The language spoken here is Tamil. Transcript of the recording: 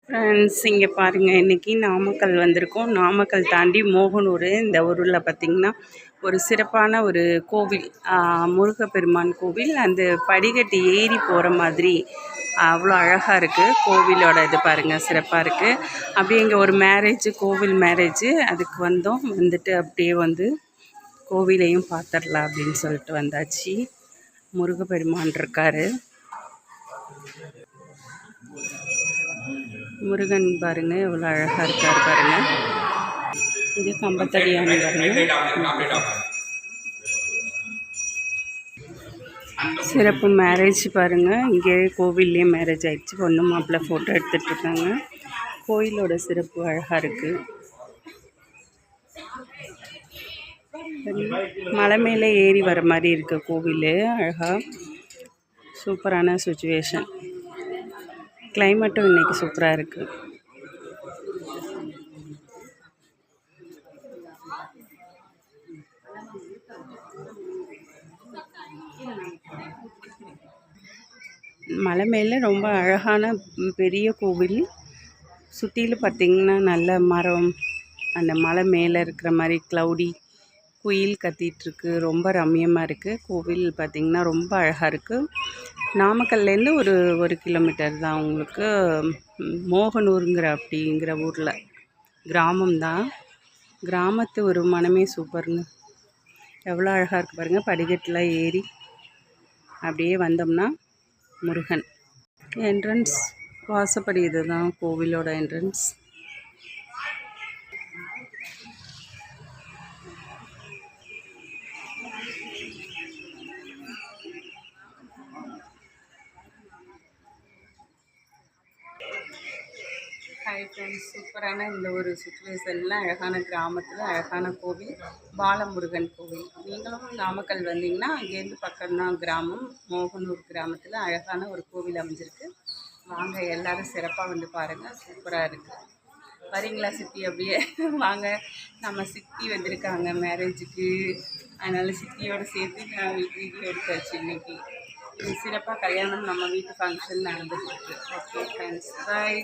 ஃப்ரெண்ட்ஸ் இங்கே பாருங்கள், இன்றைக்கி நாமக்கல் வந்திருக்கோம். நாமக்கல் தாண்டி மோகனூர், இந்த ஊரில் பார்த்திங்கன்னா ஒரு சிறப்பான ஒரு கோவில், முருகப்பெருமான் கோவில். அந்த படிக்கட்டு ஏறி போகிற மாதிரி அவ்வளோ அழகாக இருக்குது கோவிலோட. இது பாருங்கள், சிறப்பாக இருக்குது. அப்படியே இங்கே ஒரு கோவில் மேரேஜு, அதுக்கு வந்துட்டு அப்படியே கோவிலையும் பார்த்துடலாம் அப்படின்னு சொல்லிட்டு வந்தாச்சு. முருகப்பெருமான் இருக்கார். முருகன் பாருங்க எவ்வளோ அழகாக இருக்கார் பாருங்க. இது கம்பத்தடியான பாருங்க. சிறப்பு மேரேஜ் பாருங்க. இங்கே கோவில்லையே மேரேஜ் ஆயிடுச்சு. பொண்ணு மாப்பிள்ளை ஃபோட்டோ எடுத்துகிட்டு இருக்காங்க. கோயிலோட சிறப்பு அழகாக இருக்குது. மலை மேலே ஏறி வர மாதிரி இருக்குது கோவில். அழகாக சூப்பரான சுச்சுவேஷன். கிளைமேட்டும் இன்றைக்கி சூப்பராக இருக்குது. மலை மேலே ரொம்ப அழகான பெரிய கோவில். சுற்றிலும் பார்த்திங்கன்னா நல்ல மரம், அந்த மலை மேலே இருக்கிற மாதிரி க்ளவுடி, குயில் கத்திகிட்ருக்கு. ரொம்ப ரம்மியமாக இருக்குது. கோவில் பார்த்திங்கன்னா ரொம்ப அழகாக இருக்குது. நாமக்கல்லேருந்து ஒரு கிலோமீட்டர் தான் உங்களுக்கு. அப்படிங்கிற ஊரில் கிராமம்தான். கிராமத்து ஒரு மனமே சூப்பருங்க. எவ்வளோ அழகாக இருக்குது பாருங்கள். படிக்கட்டில் ஏறி அப்படியே வந்தோம்னா முருகன். என்ட்ரன்ஸ் வாசப்படி, இது தான் கோவிலோட என்ட்ரன்ஸ். ஹாய் ஃப்ரெண்ட்ஸ், சூப்பரான இந்த ஒரு சுச்சுவேஷனில் அழகான கிராமத்தில் அழகான கோவில், பாலமுருகன் கோவில். நீங்களும் நாமக்கல் வந்தீங்கன்னா அங்கேருந்து பக்கம்தான் கிராமம். மோகனூர் கிராமத்தில் அழகான ஒரு கோவில் அமைஞ்சிருக்கு. வாங்க, எல்லோரும் சிறப்பாக பாருங்கள். சூப்பராக இருக்குது. வரீங்களா சித்தி? அப்படியே வாங்க. நம்ம சித்தி வந்திருக்காங்க மேரேஜுக்கு. அதனால் சித்தியோடு சேர்த்து நான் வீடியோ எடுத்தாச்சு. இன்றைக்கி சிறப்பாக கல்யாணம் நம்ம வீட்டு ஃபங்க்ஷன் நடந்துருக்கு. ஓகே ஃப்ரெண்ட்ஸ், பாய்.